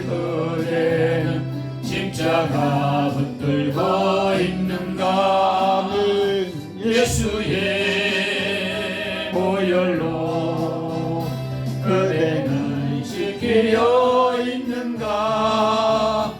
그대는 십자가 붙들고 있는가. 예수의 보혈로 그대는 씻기려 있는가.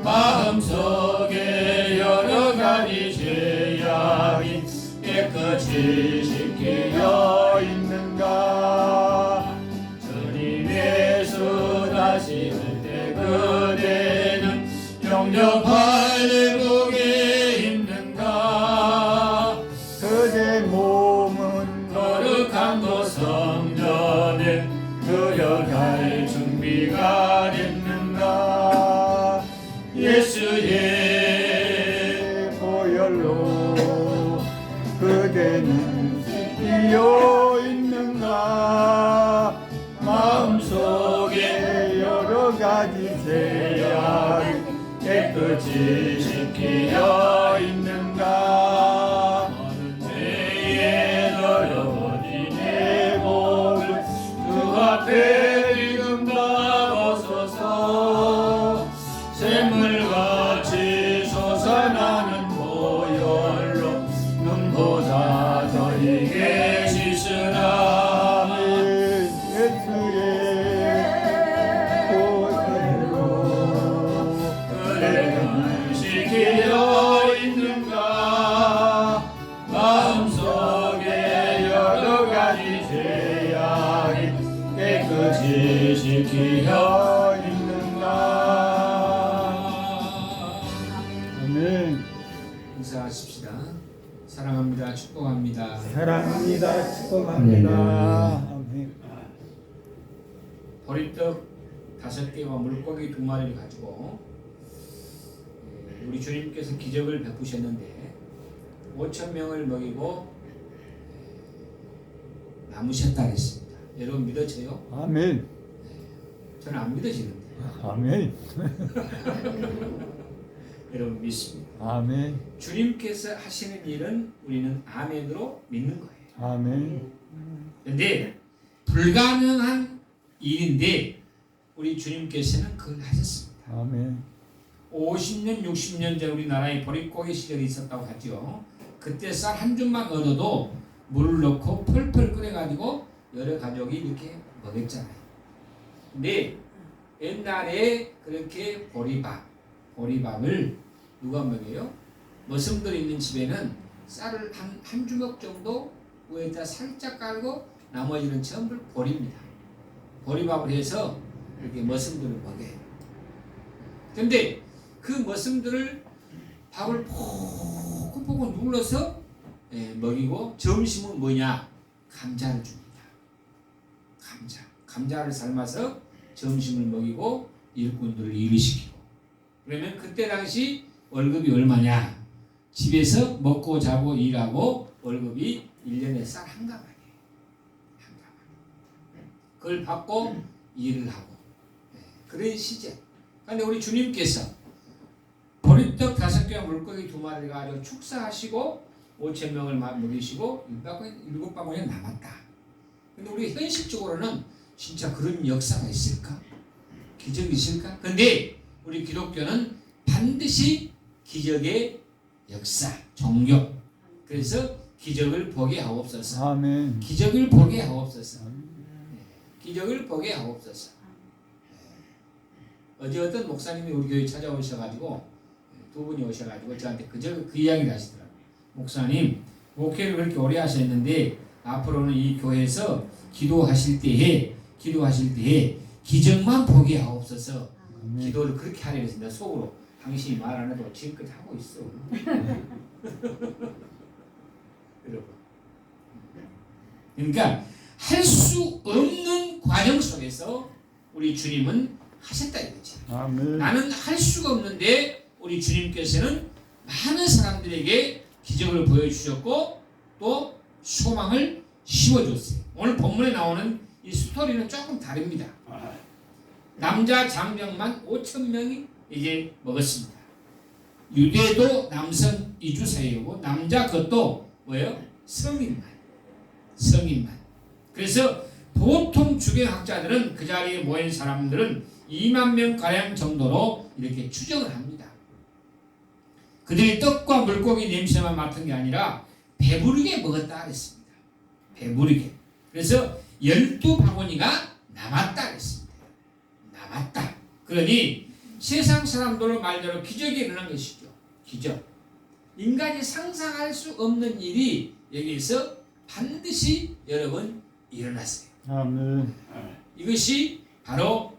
마음속에 여러 가지 죄악이 깨끗이 씻기려 있는가. 주님의 수 다시 올 때 그대는 영접할 회복에 있는가. 그대 몸은 거룩한 곳 성전에 들어갈 준비가 됐는가. 예수의 보혈로 그대는 씻기려 있는가. 마음속에 여러 가지 죄악이 깨끗이 씻기려 있는가. 어느 때에 어려워진 내 복을 그 앞에 지금 다 벗어서 샘물같이 솟아나는 보혈로 눈보다 저에게 씻으라. 예수의 보혈로 그대는 씻기려 있는가. 마음속에 여러 가지 죄악이 깨끗이 씻기려 있는가. 아멘. 인사하십시다. 사랑합니다. 축복합니다. 사랑합니다. 축복합니다. 아멘. 보리떡 5개와 물고기 2마리를 가지고 우리 주님께서 기적을 베푸셨는데 5,000명을 먹이고 남으셨다 했습니다. 여러분 믿어져요? 아멘. 저는 안 믿어지는데 아멘. 여러분 믿습니다. 아멘. 주님께서 하시는 일은 우리는 아멘으로 믿는 거예요. 아멘. 그런데 불가능한 일인데 우리 주님께서는 그걸 하셨습니다. 아멘. 50년, 60년 전 우리나라에 보릿고개 시절이 있었다고 하죠. 그때 쌀 한 줌만 얻어도 물을 넣고 펄펄 끓여가지고 여러 가족이 이렇게 먹였잖아요. 근데 옛날에 그렇게 보리밥을 누가 먹여요? 머슴들 있는 집에는 쌀을 한 주먹 정도 위에다 살짝 깔고 나머지는 전부 보리입니다. 보리밥을 해서 이렇게 머슴들을 먹여요. 근데 그 머슴들을 밥을 포근포근 눌러서 먹이고 점심은 뭐냐? 감자를 줍니다. 감자를 삶아서 점심을 먹이고 일꾼들을 일을 시키고. 그러면 그때 당시 월급이 얼마냐? 집에서 먹고 자고 일하고 월급이 1년에 쌀 한 가마니에요. 한 가마. 그걸 받고 일을 하고. 그런 시절. 그런데 우리 주님께서 보리떡 5개와 물고기 2마리를 가지고 축사하시고 5,000명을 먹이시고 7바구니가 남았다. 근데 우리 현실적으로는 진짜 그런 역사가 있을까? 기적이 있을까? 근데 우리 기독교는 반드시 기적의 역사, 종교. 그래서 기적을 보게 하옵소서. 아멘. 기적을 보게 하옵소서. 기적을 보게 하옵소서. 어제 어떤 목사님이 우리 교회 찾아오셔가지고 두 분이 오셔가지고 저한테 그 이야기를 하시더라고요. 목사님, 목회를 그렇게 오래 하셨는데 앞으로는 이 교회에서 기도하실 때에 기적만 보게 하옵소서. 기도를 그렇게 하려고 해서 내가 속으로 당신이 말 안 해도 지금까지 하고 있어. 여러분. 그러니까 할 수 없는 과정 속에서 우리 주님은 하셨다 이거지. 아멘. 나는 할 수가 없는데 우리 주님께서는 많은 사람들에게 기적을 보여주셨고 또 소망을 심어줬어요. 오늘 본문에 나오는 이 스토리는 조금 다릅니다. 남자 장정만 5,000명이 이제 먹었습니다. 유대도 남성 이주사이고 남자 그것도 뭐예요? 성인만. 그래서 보통 주경학자들은 그 자리에 모인 사람들은 2만 명 가량 정도로 이렇게 추정을 합니다. 그들이 떡과 물고기 냄새만 맡은 게 아니라 배부르게 먹었다 그랬습니다. 배부르게. 그래서 12바구니가 남았다 그랬습니다. 남았다. 그러니 세상 사람들의 말대로 기적이 일어난 것이죠. 기적. 인간이 상상할 수 없는 일이 여기에서 반드시 여러분 일어났어요. 아멘. 이것이 바로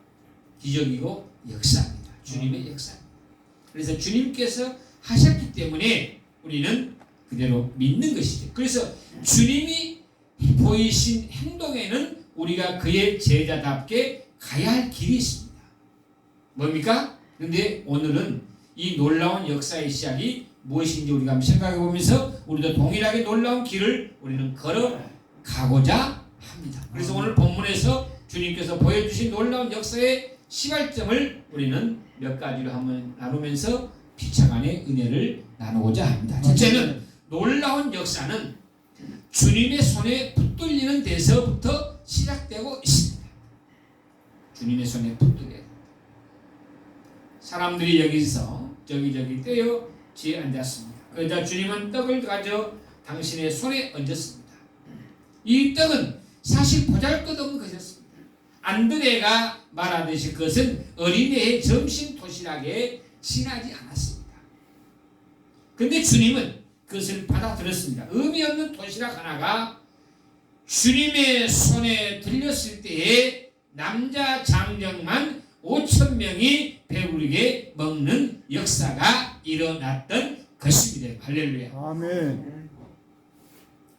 기적이고 역사입니다. 주님의 역사입니다. 그래서 주님께서 하셨기 때문에 우리는 그대로 믿는 것이죠. 그래서 주님이 보이신 행동에는 우리가 그의 제자답게 가야 할 길이 있습니다. 뭡니까? 그런데 오늘은 이 놀라운 역사의 시작이 무엇인지 우리가 한번 생각해 보면서 우리도 동일하게 놀라운 길을 우리는 걸어가고자 합니다. 그래서 오늘 본문에서 주님께서 보여주신 놀라운 역사의 시발점을 우리는 몇 가지로 한번 나누면서 피차간의 은혜를 나누고자 합니다. 첫째는 놀라운 역사는 주님의 손에 붙들리는 데서부터 시작되고 있습니다. 주님의 손에 붙들려야 됩니다. 사람들이 여기서 저기저기 떼어지에 앉았습니다. 그러자 주님은 떡을 가져 당신의 손에 얹었습니다. 이 떡은 사실 보잘것없는 것이었습니다. 안드레가 말하듯이 그것은 어린애의 점심 도시락에 지나지 않았습니다. 그런데 주님은 그것을 받아들였습니다. 의미 없는 도시락 하나가 주님의 손에 들렸을 때에 남자 장정만 5,000명이 배부르게 먹는 역사가 일어났던 것입니다. 할렐루야. 아멘.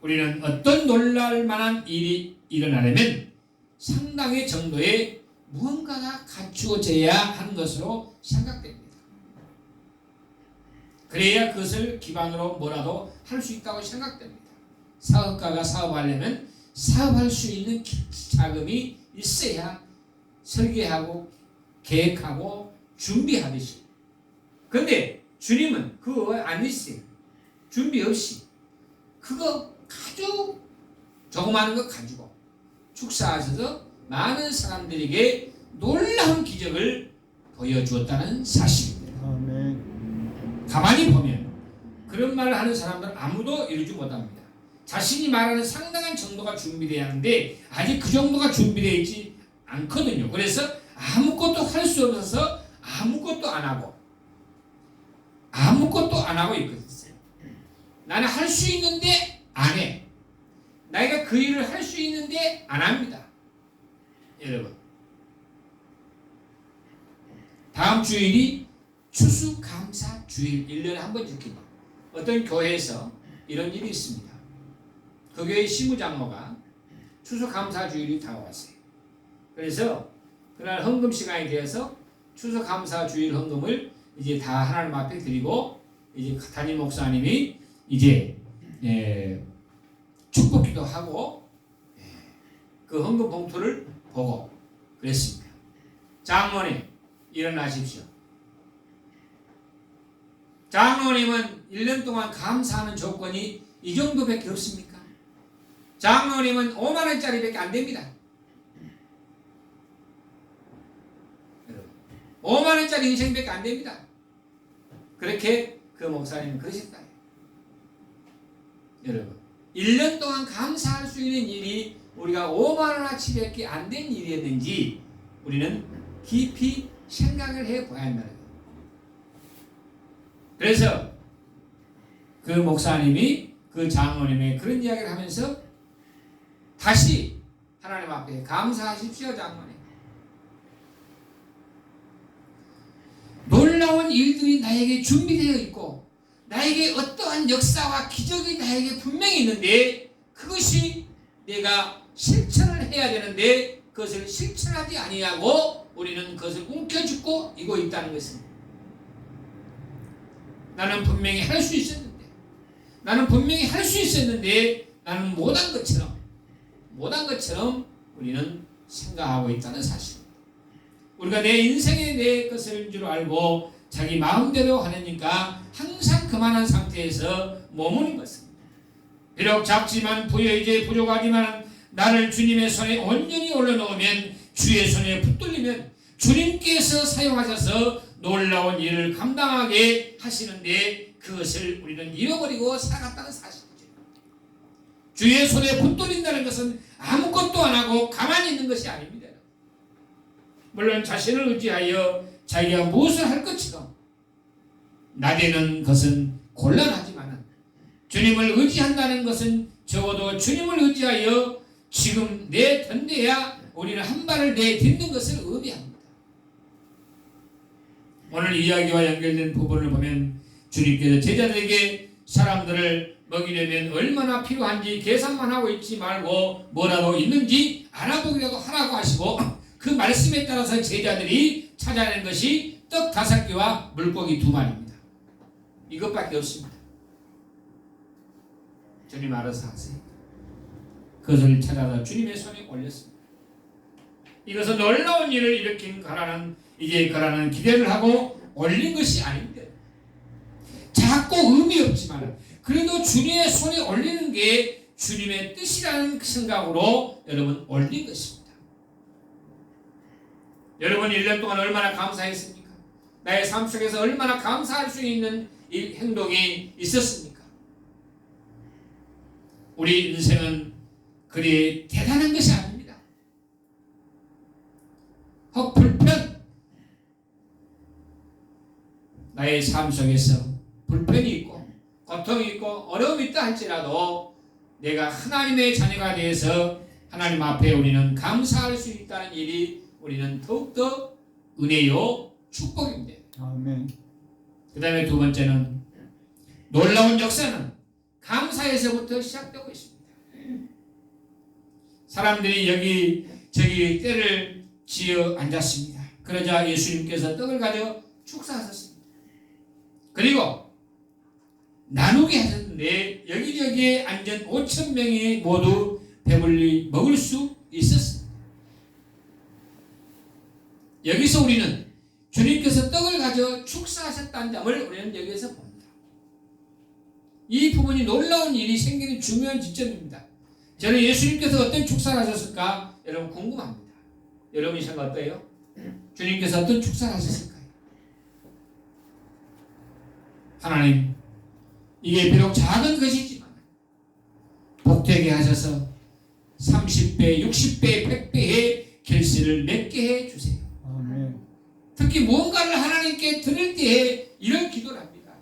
우리는 어떤 놀랄 만한 일이 일어나려면 상당의 정도의 무언가가 갖추어져야 하는 것으로 생각됩니다. 그래야 그것을 기반으로 뭐라도 할 수 있다고 생각됩니다. 사업가가 사업하려면 사업할 수 있는 자금이 있어야 설계하고 계획하고 준비하듯이. 그런데 주님은 그거 안 있어요. 준비 없이 그거 아주 조그마한 거 가지고 축사하셔서 많은 사람들에게 놀라운 기적을 보여주었다는 사실입니다. 아멘. 가만히 보면 그런 말을 하는 사람들은 아무도 이루지 못합니다. 자신이 말하는 상당한 정도가 준비되어야 하는데 아직 그 정도가 준비되어 있지 않거든요. 그래서 아무것도 할 수 없어서 아무것도 안 하고 있거든요. 나는 할 수 있는데 안 해. 내가 그 일을 할 수 있는데 안 합니다. 여러분, 다음 주일이 추수감사 주일, 1년에 한 번 지킵니다. 어떤 교회에서 이런 일이 있습니다. 그 교회 시무장로가 추수감사 주일이 다가왔어요. 그래서 그날 헌금 시간이 되어서 추수감사 주일 헌금을 이제 다 하나님 앞에 드리고 이제 담임 목사님이 이제 축복기도 하고 그 헌금 봉투를 보고 그랬습니다. 장로님 일어나십시오. 장로님은 1년 동안 감사하는 조건이 이 정도밖에 없습니까? 장로님은 5만 원짜리밖에 안 됩니다. 5만 원짜리 인생밖에 안 됩니다. 그렇게 그 목사님은 그러셨다. 여러분, 1년 동안 감사할 수 있는 일이 우리가 5만 원어치밖에 안 된 일이었는지 우리는 깊이 생각을 해봐야 한다는 거예요. 그래서 그 목사님이 그 장로님의 그런 이야기를 하면서 다시 하나님 앞에 감사하십시오. 장로님, 놀라운 일들이 나에게 준비되어 있고 나에게 어떠한 역사와 기적이 나에게 분명히 있는데 그것이 내가 실천을 해야 되는데 그것을 실천하지 아니하고 우리는 그것을 움켜쥐고 이고 있다는 것입니다. 나는 분명히 할 수 있었는데 나는 못한 것처럼 우리는 생각하고 있다는 사실입니다. 우리가 내 인생에 내 것을 줄 알고 자기 마음대로 하려니까 항상 그만한 상태에서 머무는 것입니다. 비록 작지만 부여이제 부족하지만 나를 주님의 손에 온전히 올려놓으면, 주의 손에 붙들리면 주님께서 사용하셔서 놀라운 일을 감당하게 하시는데, 그것을 우리는 잃어버리고 살아갔다는 사실이죠. 주의 손에 붙들린다는 것은 아무것도 안 하고 가만히 있는 것이 아닙니다. 물론 자신을 의지하여 자기가 무엇을 할 것처럼 나대는 것은 곤란하지만, 주님을 의지한다는 것은 적어도 주님을 의지하여 지금 내던대야 우리는 한 발을 내딛는 것을 의미합니다. 오늘 이야기와 연결된 부분을 보면 주님께서 제자들에게 사람들을 먹이려면 얼마나 필요한지 계산만 하고 있지 말고 뭐라도 있는지 알아보기라도 하라고 하시고, 그 말씀에 따라서 제자들이 찾아낸 것이 떡 5개와 물고기 2마리입니다. 이것밖에 없습니다. 주님 알아서 하세요. 그것을 찾아서 주님의 손에 올렸습니다. 이것은 놀라운 일을 일으킨 거라는, 이제 거라는 기대를 하고 올린 것이 아닙니다. 작고 의미 없지만 그래도 주님의 손에 올리는 게 주님의 뜻이라는 생각으로 여러분 올린 것입니다. 여러분 1년 동안 얼마나 감사했습니까? 나의 삶 속에서 얼마나 감사할 수 있는 이 행동이 있었습니까? 우리 인생은 그리 대단한 것이 아닙니다. 혹 불편, 나의 삶 속에서 불편이 있고 고통이 있고 어려움이 있다 할지라도 내가 하나님의 자녀가 되어서 하나님 앞에 우리는 감사할 수 있다는 일이 우리는 더욱더 은혜요 축복입니다. 아멘. 그 다음에 2번째는 놀라운 역사는 감사에서부터 시작되고 있습니다. 사람들이 여기 저기 때를 지어 앉았습니다. 그러자 예수님께서 떡을 가져 축사하셨습니다. 그리고 나누게 하셨는데 여기저기에 앉은 5,000명이 모두 배불리 먹을 수 있었습니다. 여기서 우리는 주님께서 떡을 가져 축사하셨다는 점을 우리는 여기에서 봅니다. 이 부분이 놀라운 일이 생기는 중요한 지점입니다. 저는 예수님께서 어떤 축사를 하셨을까 여러분 궁금합니다. 여러분이 생각 어때요? 주님께서 어떤 축사를 하셨을까요? 하나님, 이게 비록 작은 것이지만 복되게 하셔서 30배, 60배, 100배의 결실을 맺게 해주세요. 아멘. 특히 무언가를 하나님께 드릴 때에 이런 기도를 합니다.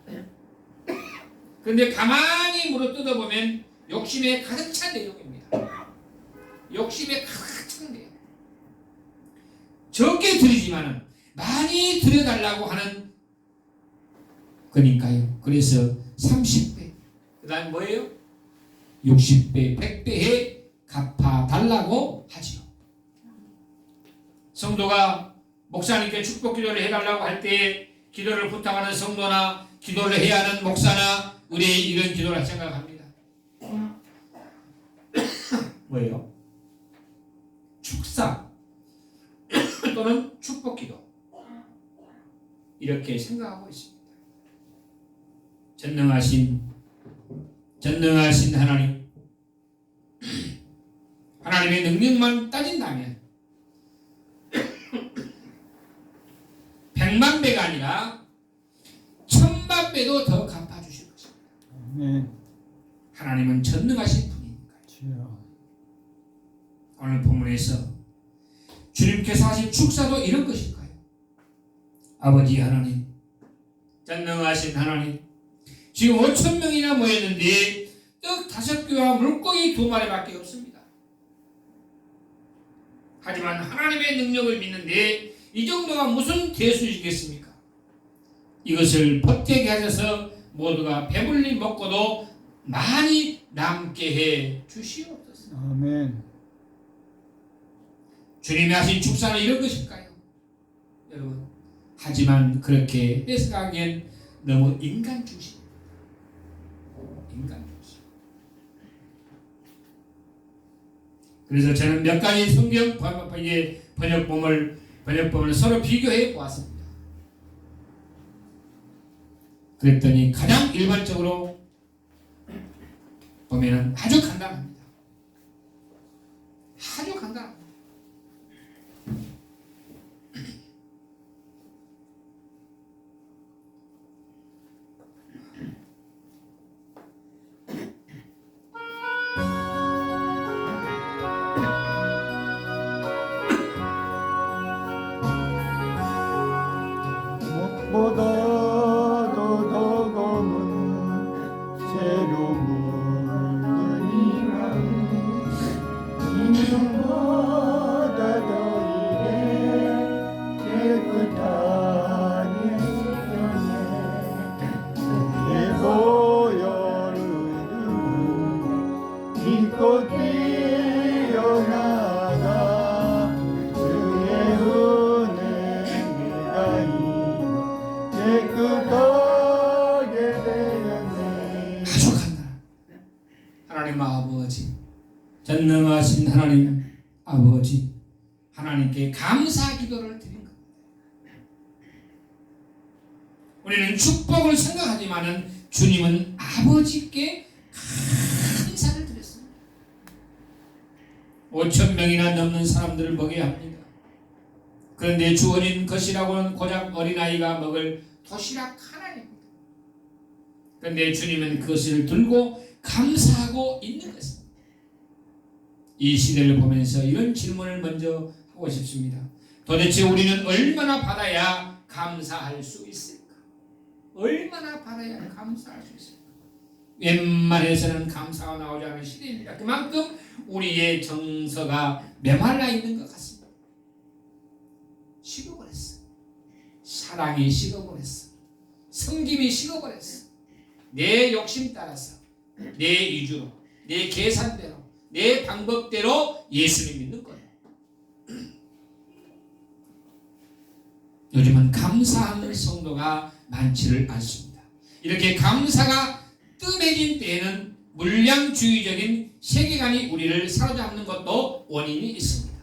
그런데 가만히 물어 뜯어보면 욕심에 가득 찬 내용입니다. 욕심에 가득 찬 내용. 적게 드리지만 많이 드려달라고 하는 거니까요. 그래서 30배, 그 다음 뭐예요? 60배, 100배에 갚아달라고 하지요. 성도가 목사님께 축복 기도를 해달라고 할 때 기도를 부탁하는 성도나 기도를 해야 하는 목사나 의뢰인 이런 기도를 생각합니다. 뭐예요? 축사 또는 축복 기도 이렇게 생각하고 있습니다. 전능하신 하나님, 하나님의 능력만 따진다면 100만 배가 아니라 1000만 배도 더 갚아주실 것입니다. 아멘. 하나님은 전능하신 분이니까요. 주여. 오늘 본문에서 주님께서 하신 축사도 이런 것일까요? 아버지 하나님, 전능하신 하나님, 지금 5,000명이나 모였는데 떡 5개와 물고기 2마리밖에 없습니다. 하지만 하나님의 능력을 믿는데 이 정도가 무슨 대수이겠습니까? 이것을 복되게 하셔서 모두가 배불리 먹고도 많이 남게 해 주시옵소서. 아멘. 주님이 하신 축사는 이런 것일까요? 여러분, 하지만 그렇게 해석하기엔 너무 인간 중심. 그래서 저는 몇 가지 성경 번역본을 서로 비교해 보았습니다. 그랬더니 가장 일반적으로 보면은 아주 간단합니다. 보다도 더 검은 새로 물든 이만 인생보다 더 이래 깨끗하게 내 보혈을 믿고 뛰어나가 주의 은혜가 깨끗하게 되었네. 가족한 나라 하나님 아버지, 전능하신 하나님 아버지, 하나님께 감사 기도를 드린 겁니다. 우리는 축복을 생각하지만은 주님은 아버지께 감사를 드렸습니다. 5,000명이나 넘는 사람들을 먹여야 합니다. 그런데 주어진 것이라고는 고작 어린아이가 먹을 도시락 하나입니다. 그런데 주님은 그것을 들고 감사하고 있는 것입니다. 이 시대를 보면서 이런 질문을 먼저 하고 싶습니다. 도대체 우리는 얼마나 받아야 감사할 수 있을까? 얼마나 받아야 감사할 수 있을까? 웬만해서는 감사가 나오지 않는 시대입니다. 그만큼 우리의 정서가 메말라 있는 것 같습니다. 식어버렸어. 사랑이 식어버렸어. 섬김이 식어버렸어. 내 욕심 따라서, 내 위주로, 내 계산대로, 내 방법대로 예수님 믿는 거예요. 요즘은 감사하는 성도가 많지를 않습니다. 이렇게 감사가 뜸해진 때에는 물량주의적인 세계관이 우리를 사로잡는 것도 원인이 있습니다.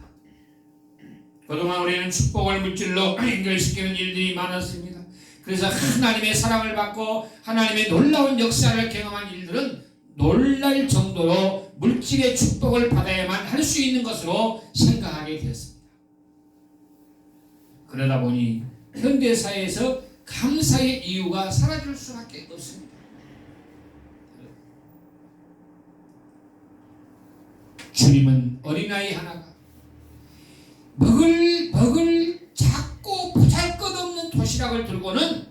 그동안 우리는 축복을 물질로 연결시키는 일들이 많았습니다. 그래서 하나님의 사랑을 받고 하나님의 놀라운 역사를 경험한 일들은 놀랄 정도로 물질의 축복을 받아야만 할 수 있는 것으로 생각하게 되었습니다. 그러다 보니 현대사회에서 감사의 이유가 사라질 수밖에 없습니다. 주님은 어린아이 하나가 먹을 작고 보잘것없는 도시락을 들고는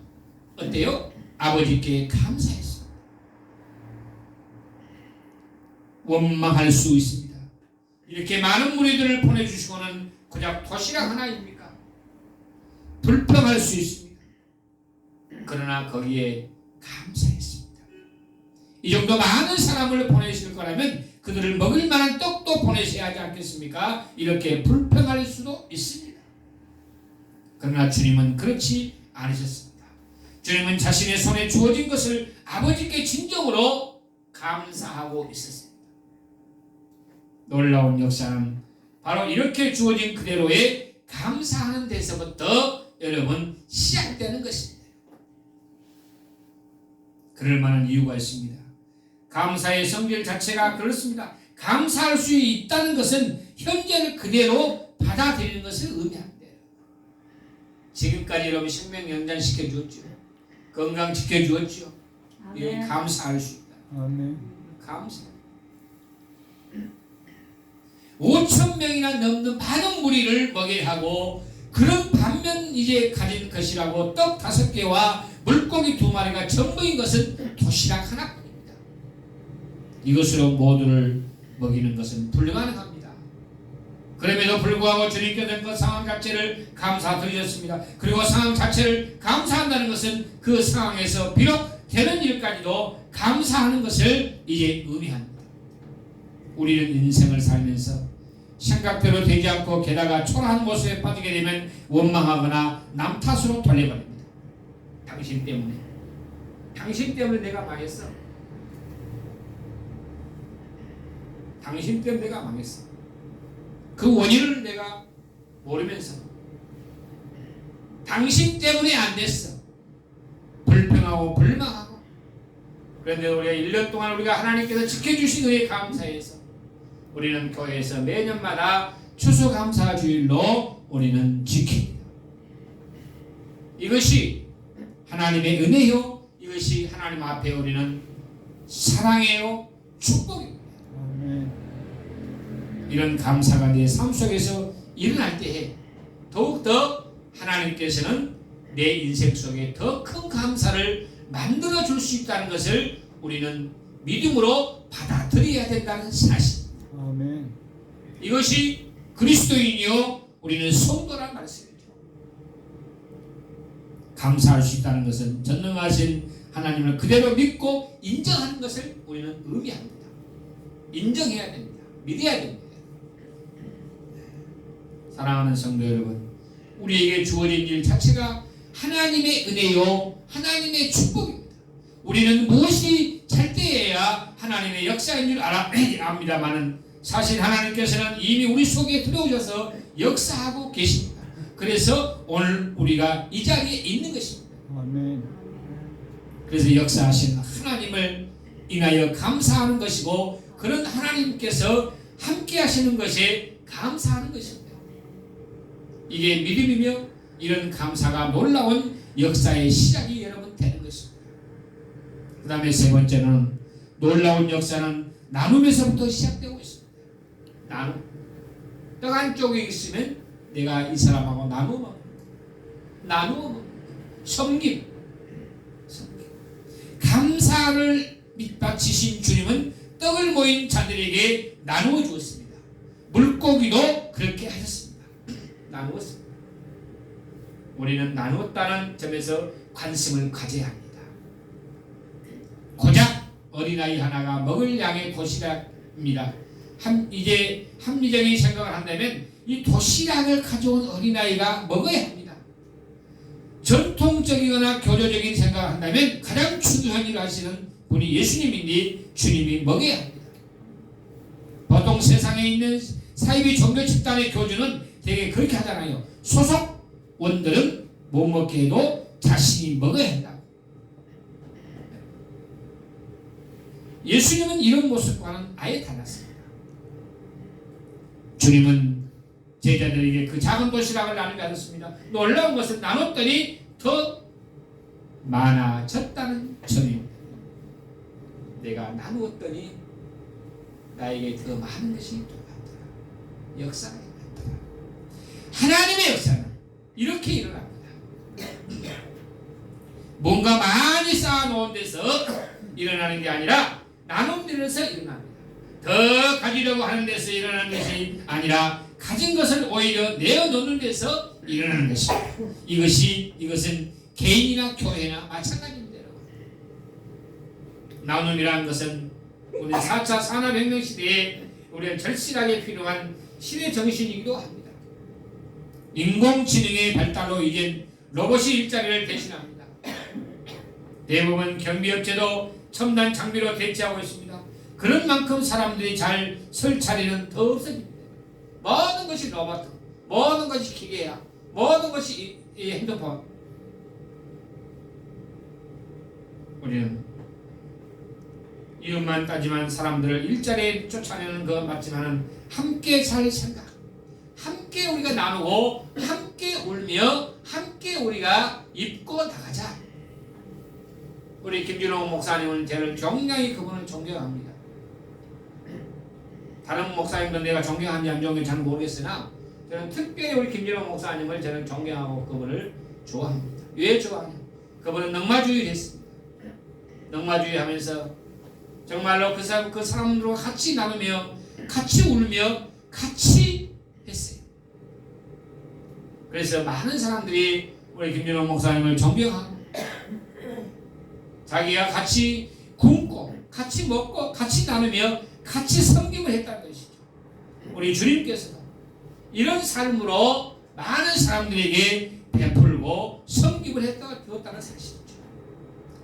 어때요? 아버지께 감사했습니다. 원망할 수 있습니다. 이렇게 많은 무리들을 보내주시고는 고작 도시락 하나입니까? 불평할 수 있습니다. 그러나 거기에 감사했습니다. 이 정도 많은 사람을 보내실 거라면 그들을 먹을 만한 떡도 보내셔야 하지 않겠습니까? 이렇게 불평할 수도 있습니다. 그러나 주님은 그렇지 않으셨습니다. 주님은 자신의 손에 주어진 것을 아버지께 진정으로 감사하고 있었습니다. 놀라운 역사는 바로 이렇게 주어진 그대로의 감사하는 데서부터 여러분 시작되는 것입니다. 그럴 만한 이유가 있습니다. 감사의 성질 자체가 그렇습니다. 감사할 수 있다는 것은 현재를 그대로 받아들이는 것을 의미합니다. 지금까지 여러분 생명 연장시켜 주었죠. 건강 지켜 주었죠. 예, 감사할 수 있다. 아멘. 감사. 5,000명이나 넘는 많은 무리를 먹여야 하고, 그런 반면 이제 가진 것이라고 떡 5개와 물고기 2마리가 전부인 것은 도시락 하나뿐입니다. 이것으로 모두를 먹이는 것은 불가능합니다. 그럼에도 불구하고 주님께서 그 상황 자체를 감사드리셨습니다. 그리고 상황 자체를 감사한다는 것은 그 상황에서 비록 되는 일까지도 감사하는 것을 이제 의미합니다. 우리는 인생을 살면서 생각대로 되지 않고 게다가 초라한 모습에 빠지게 되면 원망하거나 남 탓으로 돌려버립니다. 당신 때문에 내가 망했어. 당신 때문에 내가 망했어. 그 원인을 내가 모르면서 당신 때문에 안 됐어. 불평하고 불망하고. 그런데 우리가 1년 동안 우리가 하나님께서 지켜주신 은혜에 감사해서 우리는 교회에서 매년마다 추수감사주일로 우리는 지킵니다. 이것이 하나님의 은혜요, 이것이 하나님 앞에 우리는 사랑해요, 축복입니다. 아멘. 이런 감사가 내 삶 속에서 일어날 때에 더욱더 하나님께서는 내 인생 속에 더 큰 감사를 만들어 줄 수 있다는 것을 우리는 믿음으로 받아들여야 된다는 사실. 아멘. 이것이 그리스도인이요 우리는 성도란 말씀이죠. 감사할 수 있다는 것은 전능하신 하나님을 그대로 믿고 인정하는 것을 우리는 의미합니다. 인정해야 됩니다. 믿어야 됩니다. 사랑하는 성도 여러분, 우리에게 주어진 일 자체가 하나님의 은혜요 하나님의 축복입니다. 우리는 무엇이 잘 때에야 하나님의 역사인 줄 압니다만은 사실 하나님께서는 이미 우리 속에 들어오셔서 역사하고 계십니다. 그래서 오늘 우리가 이 자리에 있는 것입니다. 아멘. 그래서 역사하신 하나님을 인하여 감사하는 것이고 그런 하나님께서 함께 하시는 것에 감사하는 것입니다. 이게 믿음이며 이런 감사가 놀라운 역사의 시작이 여러분 되는 것입니다. 그 다음에 세 번째는 놀라운 역사는 나눔에서부터 시작되고 있습니다. 나눔. 떡 한쪽에 있으면 내가 이 사람하고 나누어 섬김. 감사를 밑바치신 주님은 떡을 모인 자들에게 나누어 주었습니다. 물고기도 그렇게 하셨습니다. 나누었습니다. 우리는 나누었다는 점에서 관심을 가져야 합니다. 고작 어린아이 하나가 먹을 양의 도시락입니다. 이제 합리적인 생각을 한다면 이 도시락을 가져온 어린아이가 먹어야 합니다. 전통적이거나 교조적인 생각을 한다면 가장 중요한 일을 하시는 분이 예수님인데 주님이 먹어야 합니다. 보통 세상에 있는 사이비 종교 집단의 교주는 되게 그렇게 하잖아요. 소속원들은 못 먹게 해도 자신이 먹어야 한다. 예수님은 이런 모습과는 아예 달랐습니다. 주님은 제자들에게 그 작은 도시락을 나누게 하셨습니다. 놀라운 것은 나눴더니 더 많아졌다는 점입니다. 내가 나누었더니 나에게 더 많은 것이 돌아왔더라. 역사가 일어났더라. 하나님의 역사는 이렇게 일어납니다. 뭔가 많이 쌓아놓은 데서 일어나는 게 아니라 나눔 데서 일어납니다. 더 가지려고 하는 데서 일어나는 것이 아니라 가진 것을 오히려 내어놓는 데서 일어나는 것입니다. 이것은 개인이나 교회나 마찬가지입니다. 나눔이라는 것은 우리 4차 산업혁명 시대에 우리가 절실하게 필요한 시대 정신이기도 합니다. 인공지능의 발달로 이젠 로봇이 일자리를 대신합니다. 대부분 경비업체도 첨단 장비로 대체하고 있습니다. 그런 만큼 사람들이 잘 설 자리는 더 없어집니다. 모든 것이 로봇, 모든 것이 기계야, 모든 것이 이 핸드폰. 우리는 이름만 따지만 사람들을 일자리에 쫓아내는 것 맞지만 함께 살 생각, 함께 우리가 나누고 함께 울며 함께 우리가 입고 나가자. 우리 김준호 목사님은 저는 굉장히 그분을 존경합니다. 다른 목사님도 내가 존경하는지 안 존경하는지 잘 모르겠으나 저는 특별히 우리 김준호 목사님을 저는 존경하고 그분을 좋아합니다. 왜 좋아하냐? 그분은 넉마주의 했습니다. 넉마주의 하면서 정말로 그 사람들과 같이 나누며 같이 울며 같이 했어요. 그래서 많은 사람들이 우리 김준호 목사님을 존경하고 자기가 같이 굶고 같이 먹고 같이 나누며 같이 섬김을 했다는 것이죠. 우리 주님께서도 이런 삶으로 많은 사람들에게 베풀고 섬김을 했다가 주었다는 사실이죠.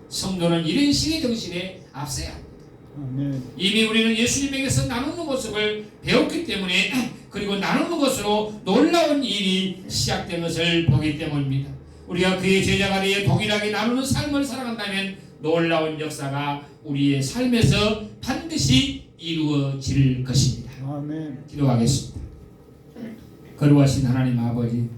성도는 이런 신의 정신에 앞서야 합니다. 아멘. 이미 우리는 예수님에게서 나누는 모습을 배웠기 때문에 그리고 나누는 것으로 놀라운 일이 시작된 것을 보기 때문입니다. 우리가 그의 제자가 되어 동일하게 나누는 삶을 살아간다면 놀라운 역사가 우리의 삶에서 반드시 이루어질 것입니다. 아멘. 기도하겠습니다. 거룩하신 하나님 아버지,